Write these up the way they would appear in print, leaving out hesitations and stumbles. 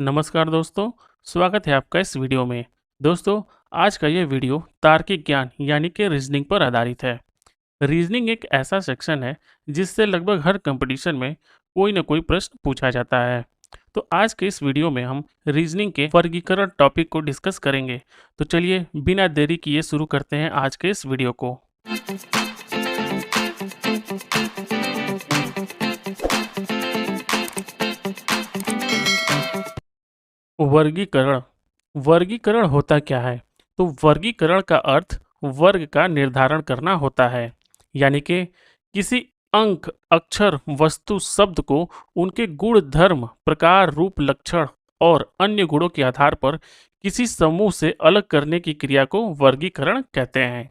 नमस्कार दोस्तों, स्वागत है आपका इस वीडियो में। दोस्तों, आज का ये वीडियो तार्किक ज्ञान यानी कि रीजनिंग पर आधारित है। रीजनिंग एक ऐसा सेक्शन है जिससे लगभग हर कंपटीशन में कोई ना कोई प्रश्न पूछा जाता है। तो आज के इस वीडियो में हम रीजनिंग के वर्गीकरण टॉपिक को डिस्कस करेंगे। तो चलिए बिना देरी किए शुरू करते हैं आज के इस वीडियो को। वर्गीकरण वर्गीकरण होता क्या है? तो वर्गीकरण का अर्थ वर्ग का निर्धारण करना होता है, यानी कि किसी अंक, अक्षर, वस्तु, शब्द को उनके गुण, धर्म, प्रकार, रूप, लक्षण और अन्य गुणों के आधार पर किसी समूह से अलग करने की क्रिया को वर्गीकरण कहते हैं।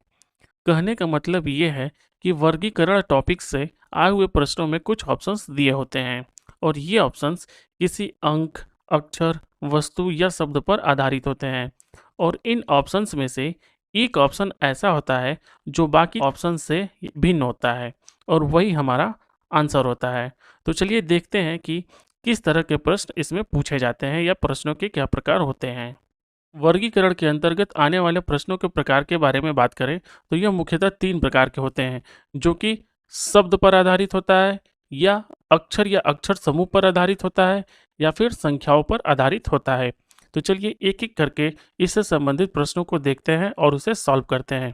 कहने का मतलब ये है कि वर्गीकरण टॉपिक से आए हुए प्रश्नों में कुछ ऑप्शंस दिए होते हैं और ये ऑप्शंस किसी अंक, अक्षर, वस्तु या शब्द पर आधारित होते हैं और इन ऑप्शंस में से एक ऑप्शन ऐसा होता है जो बाकी ऑप्शन से भिन्न होता है और वही हमारा आंसर होता है। तो चलिए देखते हैं कि किस तरह के प्रश्न इसमें पूछे जाते हैं या प्रश्नों के क्या प्रकार होते हैं। वर्गीकरण के अंतर्गत आने वाले प्रश्नों के प्रकार के बारे में बात करें तो यह मुख्यतः 3 प्रकार के होते हैं, जो कि शब्द पर आधारित होता है या अक्षर समूह पर आधारित होता है या फिर संख्याओं पर आधारित होता है। तो चलिए एक-एक करके इससे संबंधित प्रश्नों को देखते हैं और उसे सॉल्व करते हैं।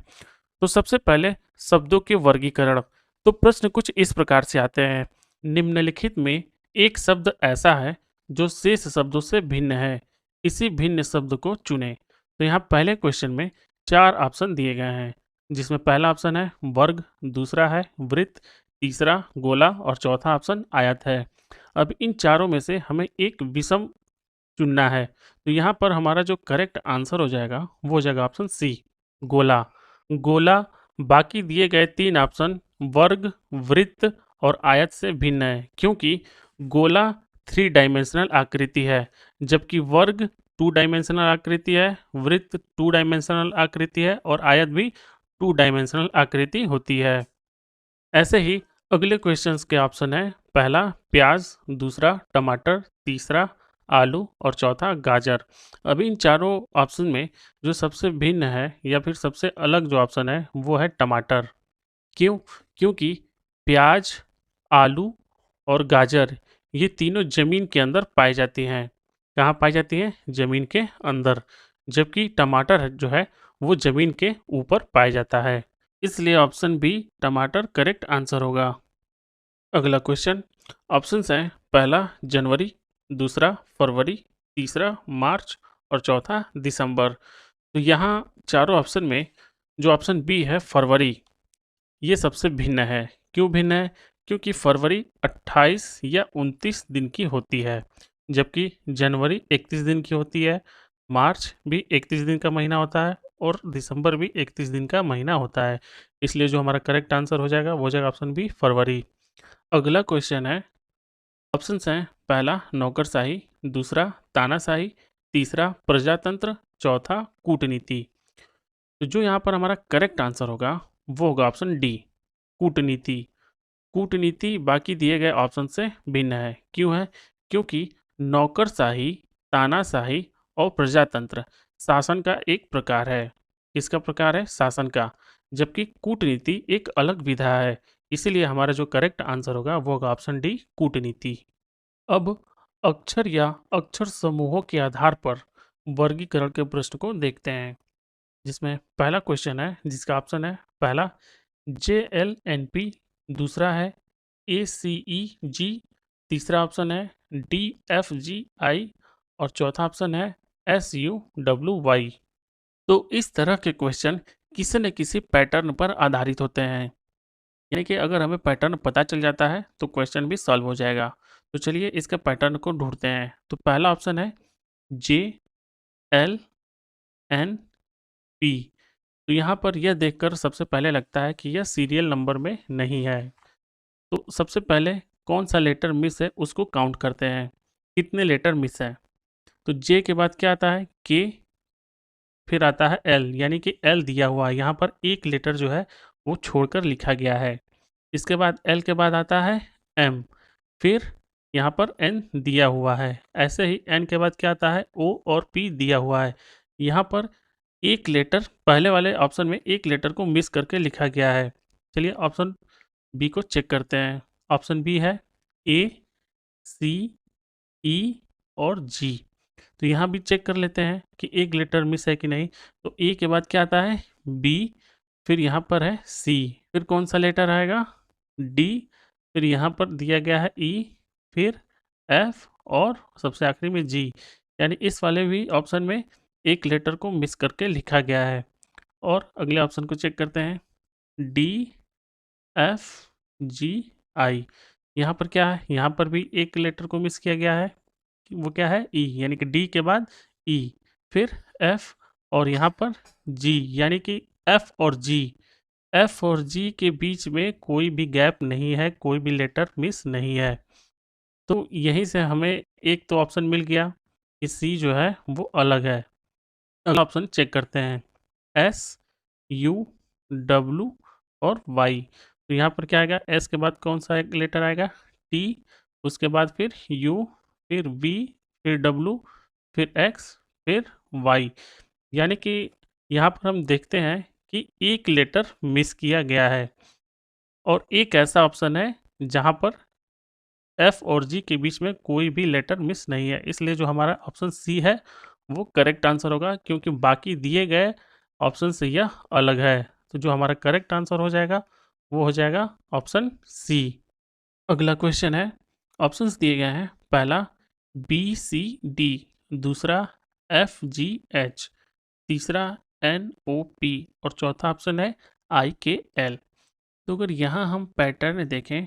तो सबसे पहले शब्दों के वर्गीकरण। तो प्रश्न कुछ इस प्रकार से आते हैं, निम्नलिखित में एक शब्द ऐसा है जो शेष शब्दों से भिन्न है, इसी भिन्न शब्द को चुनें। तो यहाँ पहले क्वेश्चन में 4 ऑप्शन दिए गए हैं, जिसमें पहला ऑप्शन है वर्ग, दूसरा है वृत्त, तीसरा गोला और चौथा ऑप्शन आयत है। अब इन चारों में से हमें एक विषम चुनना है, तो यहाँ पर हमारा जो करेक्ट आंसर हो जाएगा वो हो जाएगा ऑप्शन सी, गोला। गोला बाकी दिए गए 3 ऑप्शन वर्ग, वृत्त और आयत से भिन्न है, क्योंकि गोला 3 डायमेंशनल आकृति है, जबकि वर्ग 2 डायमेंशनल आकृति है, वृत्त 2 डायमेंशनल आकृति है और आयत भी 2 डायमेंशनल आकृति होती है। ऐसे ही अगले क्वेश्चंस के ऑप्शन है, पहला प्याज, दूसरा टमाटर, तीसरा आलू और चौथा गाजर। अब इन चारों ऑप्शन में जो सबसे भिन्न है या फिर सबसे अलग जो ऑप्शन है वो है टमाटर। क्यों? क्योंकि प्याज, आलू और गाजर ये तीनों जमीन के अंदर पाई जाती हैं। कहाँ पाई जाती हैं? जमीन के अंदर। जबकि टमाटर जो है वो जमीन के ऊपर पाया जाता है। इसलिए ऑप्शन बी टमाटर करेक्ट आंसर होगा। अगला क्वेश्चन, ऑप्शंस हैं, पहला जनवरी, दूसरा फरवरी, तीसरा मार्च और चौथा दिसंबर। तो यहाँ चारों ऑप्शन में जो ऑप्शन बी है फरवरी, ये सबसे भिन्न है। क्यों भिन्न है? क्योंकि फरवरी 28 या 29 दिन की होती है, जबकि जनवरी 31 दिन की होती है, मार्च भी 31 दिन का महीना होता है और दिसंबर भी 31 दिन का महीना होता है। इसलिए जो हमारा करेक्ट आंसर हो जाएगा वो हो जाएगा ऑप्शन बी फरवरी। अगला क्वेश्चन है, ऑप्शंस हैं, पहला नौकरशाही, दूसरा तानाशाही, तीसरा प्रजातंत्र, चौथा कूटनीति। तो जो यहाँ पर हमारा करेक्ट आंसर होगा वो होगा ऑप्शन डी, कूटनीति। कूटनीति बाकी दिए गए ऑप्शन से भिन्न है। क्यों है? क्योंकि नौकरशाही, तानाशाही और प्रजातंत्र शासन का एक प्रकार है। किसका प्रकार है? शासन का। जबकि कूटनीति एक अलग विधा है। इसीलिए हमारा जो करेक्ट आंसर होगा वो होगा ऑप्शन डी, कूटनीति। अब अक्षर या अक्षर समूहों के आधार पर वर्गीकरण के प्रश्न को देखते हैं, जिसमें पहला क्वेश्चन है जिसका ऑप्शन है, पहला JLNP, दूसरा है ACEG, तीसरा ऑप्शन है DFGI और चौथा ऑप्शन है SUWY। तो इस तरह के क्वेश्चन किसी न किसी पैटर्न पर आधारित होते हैं, यानी कि अगर हमें पैटर्न पता चल जाता है तो क्वेश्चन भी सॉल्व हो जाएगा। तो चलिए इसका पैटर्न को ढूंढते हैं। तो पहला ऑप्शन है JLNP। तो यहाँ पर यह देखकर सबसे पहले लगता है कि यह सीरियल नंबर में नहीं है। तो सबसे पहले कौन सा लेटर मिस है उसको काउंट करते हैं, कितने लेटर मिस है। तो जे के बाद क्या आता है? के, फिर आता है एल, यानी कि एल दिया हुआ है, यहाँ पर एक लेटर जो है वो छोड़कर लिखा गया है। इसके बाद एल के बाद आता है एम, फिर यहाँ पर n दिया हुआ है। ऐसे ही n के बाद क्या आता है, O और P दिया हुआ है। यहाँ पर एक लेटर, पहले वाले ऑप्शन में एक लेटर को मिस करके लिखा गया है। चलिए ऑप्शन बी को चेक करते हैं। ऑप्शन बी है A, C, E और G। तो यहाँ भी चेक कर लेते हैं कि एक लेटर मिस है कि नहीं। तो ए के बाद क्या आता है, बी, फिर यहाँ पर है सी, फिर कौन सा लेटर आएगा, डी, फिर यहाँ पर दिया गया है ई, फिर एफ और सबसे आखिरी में जी। यानी इस वाले भी ऑप्शन में एक लेटर को मिस करके लिखा गया है। और अगले ऑप्शन को चेक करते हैं, डी, एफ, जी, आई। यहाँ पर क्या है, यहाँ पर भी एक लेटर को मिस किया गया है, वो क्या है, ई, यानी कि डी के बाद ई, फिर एफ और यहाँ पर जी, यानी कि एफ और जी। एफ और जी के बीच में कोई भी गैप नहीं है, कोई भी लेटर मिस नहीं है। तो यहीं से हमें एक तो ऑप्शन मिल गया कि सी जो है वो अलग है। अगला ऑप्शन चेक करते हैं, एस, यू, डब्लू और वाई। तो यहाँ पर क्या आएगा, एस के बाद कौन सा एक लेटर आएगा, टी, उसके बाद फिर यू, फिर वी, फिर डब्लू, फिर एक्स, फिर वाई। यानी कि यहाँ पर हम देखते हैं कि एक लेटर मिस किया गया है और एक ऐसा ऑप्शन है जहाँ पर एफ और जी के बीच में कोई भी लेटर मिस नहीं है। इसलिए जो हमारा ऑप्शन सी है वो करेक्ट आंसर होगा, क्योंकि बाकी दिए गए ऑप्शन से यह अलग है। तो जो हमारा करेक्ट आंसर हो जाएगा वो हो जाएगा ऑप्शन सी। अगला क्वेश्चन है, ऑप्शंस दिए गए हैं, पहला बी सी डी, दूसरा एफ जी एच, तीसरा एन ओ पी और चौथा ऑप्शन है आई के एल। तो अगर यहाँ हम पैटर्न देखें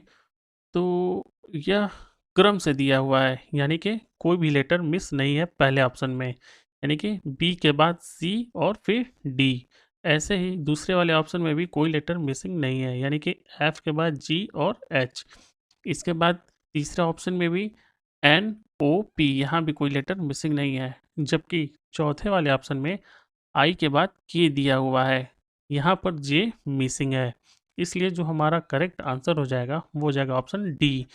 तो यह क्रम से दिया हुआ है, यानी कि कोई भी लेटर मिस नहीं है पहले ऑप्शन में, यानी कि बी के बाद सी और फिर डी। ऐसे ही दूसरे वाले ऑप्शन में भी कोई लेटर मिसिंग नहीं है, यानी कि एफ के बाद जी और एच। इसके बाद तीसरा ऑप्शन में भी एन ओ पी, यहाँ भी कोई लेटर मिसिंग नहीं है। जबकि चौथे वाले ऑप्शन में आई के बाद के दिया हुआ है, यहाँ पर जे मिसिंग है। इसलिए जो हमारा करेक्ट आंसर हो जाएगा वो हो जाएगा ऑप्शन डी,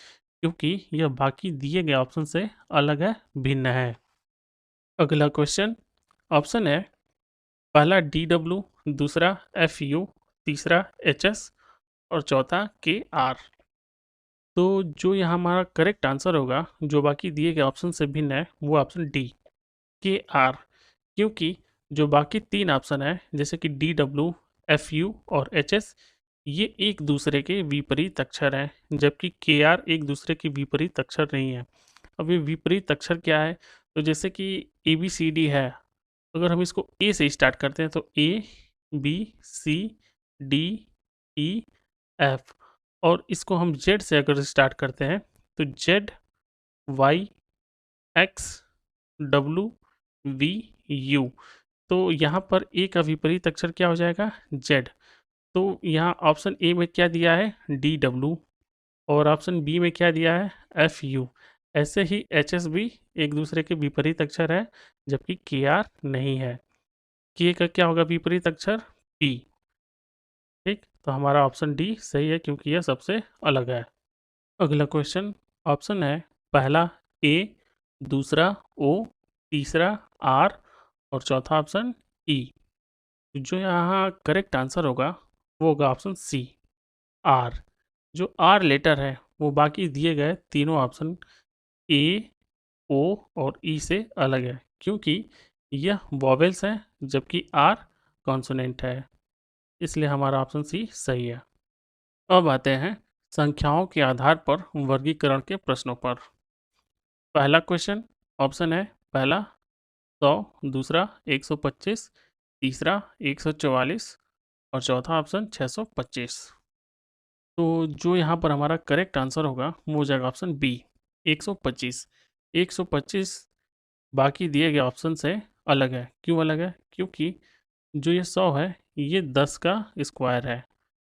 क्योंकि यह बाकी दिए गए ऑप्शन से अलग है, भिन्न है। अगला क्वेश्चन, ऑप्शन है, पहला डी डब्ल्यू, दूसरा एफ यू, तीसरा एच एस और चौथा के आर। तो जो यहाँ हमारा करेक्ट आंसर होगा, जो बाकी दिए गए ऑप्शन से भिन्न है, वो ऑप्शन डी, के आर। क्योंकि जो बाकी तीन ऑप्शन है जैसे कि डी डब्ल्यू, एफ यू और एच एस, ये एक दूसरे के विपरीत अक्षर हैं, जबकि के आर एक दूसरे के विपरीत अक्षर नहीं है। अब ये विपरीत अक्षर क्या है, तो जैसे कि ए बी सी डी है, अगर हम इसको ए से स्टार्ट करते हैं तो ए, बी, सी, डी, ई, एफ। और इसको हम जेड से अगर स्टार्ट करते हैं तो Z, Y, X, W, V, U. तो यहाँ पर ए का विपरीत अक्षर क्या हो जाएगा, जेड। तो यहाँ ऑप्शन ए में क्या दिया है, डी डब्ल्यू, और ऑप्शन बी में क्या दिया है, एफ यू। ऐसे ही एच एस भी एक दूसरे के विपरीत अक्षर है, जबकि के आर नहीं है। के का क्या होगा विपरीत अक्षर, पी। ठीक, तो हमारा ऑप्शन डी सही है, क्योंकि यह सबसे अलग है। अगला क्वेश्चन, ऑप्शन है, पहला ए, दूसरा ओ, तीसरा आर और चौथा ऑप्शन ई। जो यहाँ करेक्ट आंसर होगा वो होगा ऑप्शन सी, आर। जो आर लेटर है वो बाकी दिए गए तीनों ऑप्शन ए, ओ और ई से अलग है, क्योंकि यह वॉवेल्स है जबकि आर कॉन्सोनेंट है। इसलिए हमारा ऑप्शन सी सही है। अब आते हैं संख्याओं के आधार पर वर्गीकरण के प्रश्नों पर। पहला क्वेश्चन, ऑप्शन है, पहला 100, दूसरा 125, तीसरा 144 और चौथा ऑप्शन 625। तो जो यहाँ पर हमारा करेक्ट आंसर होगा वो हो जाएगा ऑप्शन बी, 125। 125 बाकी दिए गए ऑप्शन से अलग है। क्यों अलग है, क्योंकि जो ये 100 है ये 10 का स्क्वायर है।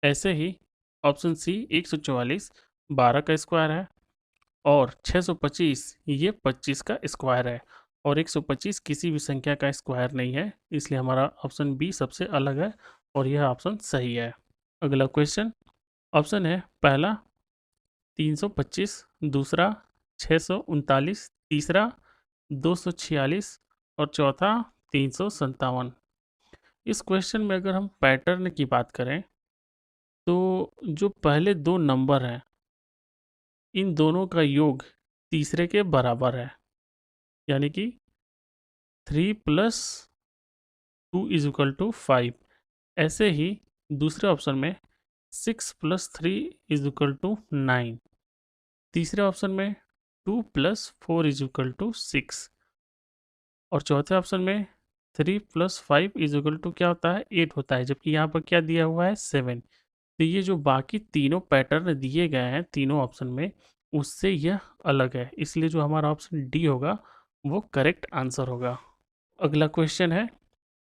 ऐसे ही ऑप्शन सी 144 12 का स्क्वायर है, और 625 ये 25 का स्क्वायर है, और 125 किसी भी संख्या का स्क्वायर नहीं है। इसलिए हमारा ऑप्शन बी सबसे अलग है और यह ऑप्शन सही है। अगला क्वेश्चन, ऑप्शन है, पहला 325, दूसरा 639, तीसरा 246 और चौथा 357। इस क्वेश्चन में अगर हम पैटर्न की बात करें तो जो पहले दो नंबर हैं इन दोनों का योग तीसरे के बराबर है, यानी कि 3 प्लस 2 इज इक्वल टू 5। ऐसे ही दूसरे ऑप्शन में 6 प्लस 3 इज इक्वल टू 9। तीसरे ऑप्शन में 2 प्लस 4 इज इक्वल टू 6 और चौथे ऑप्शन में 3 प्लस 5 इज इक्वल टू क्या होता है 8 होता है, जबकि यहाँ पर क्या दिया हुआ है 7। तो ये जो बाकी तीनों पैटर्न दिए गए हैं तीनों ऑप्शन में उससे यह अलग है, इसलिए जो हमारा ऑप्शन डी होगा वो करेक्ट आंसर होगा। अगला क्वेश्चन है,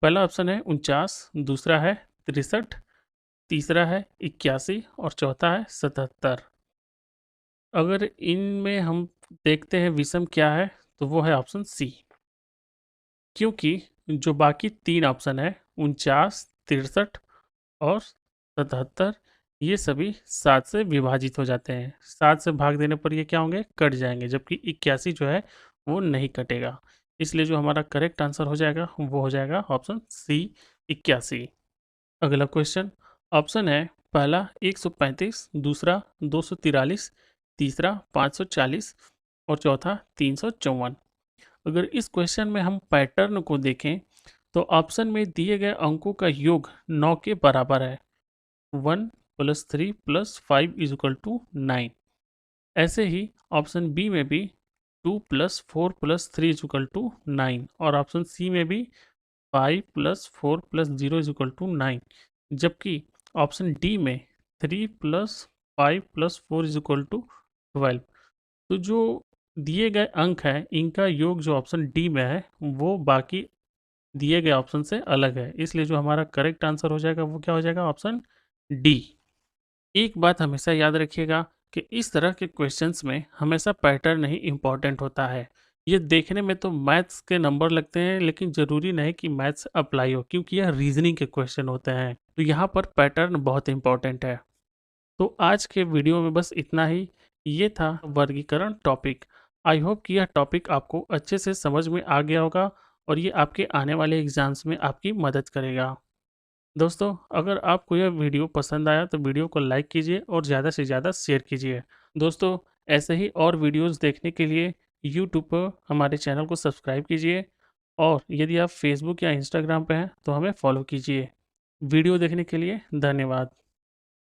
पहला ऑप्शन है 49, दूसरा है 63, तीसरा है 81 और चौथा है 77। अगर इनमें हम देखते हैं विषम क्या है तो वो है ऑप्शन सी, क्योंकि जो बाकी तीन ऑप्शन है 49, 63 और 77 ये सभी 7 से विभाजित हो जाते हैं। 7 से भाग देने पर ये क्या होंगे कट जाएंगे, जबकि 81 जो है वो नहीं कटेगा। इसलिए जो हमारा करेक्ट आंसर हो जाएगा वो हो जाएगा ऑप्शन सी 81। अगला क्वेश्चन, ऑप्शन है पहला 135, दूसरा 243, तीसरा 540 और चौथा 354। अगर इस क्वेश्चन में हम पैटर्न को देखें तो ऑप्शन में दिए गए अंकों का योग 9 के बराबर है। 1 plus 3 plus 5 is equal to 9। ऐसे ही ऑप्शन बी में भी 2 plus 4 plus 3 is equal to 9 और ऑप्शन सी में भी 5 plus 4 plus 0 is equal to 9, जबकि ऑप्शन डी में 3 plus 5 plus 4 is equal to 12। तो जो दिए गए अंक हैं इनका योग जो ऑप्शन डी में है वो बाकी दिए गए ऑप्शन से अलग है, इसलिए जो हमारा करेक्ट आंसर हो जाएगा वो क्या हो जाएगा ऑप्शन डी। एक बात हमेशा याद रखिएगा कि इस तरह के क्वेश्चंस में हमेशा पैटर्न ही इम्पॉर्टेंट होता है। ये देखने में तो मैथ्स के नंबर लगते हैं लेकिन ज़रूरी नहीं कि मैथ्स अप्लाई हो, क्योंकि यह रीजनिंग के क्वेश्चन होते हैं, तो यहाँ पर पैटर्न बहुत इंपॉर्टेंट है। तो आज के वीडियो में बस इतना ही। ये था वर्गीकरण टॉपिक। आई होप कि यह टॉपिक आपको अच्छे से समझ में आ गया होगा और ये आपके आने वाले एग्जाम्स में आपकी मदद करेगा। दोस्तों, अगर आपको यह वीडियो पसंद आया तो वीडियो को लाइक कीजिए और ज़्यादा से ज़्यादा शेयर कीजिए। दोस्तों, ऐसे ही और वीडियोस देखने के लिए यूट्यूब पर हमारे चैनल को सब्सक्राइब कीजिए और यदि आप फेसबुक या इंस्टाग्राम पे हैं तो हमें फॉलो कीजिए। वीडियो देखने के लिए धन्यवाद।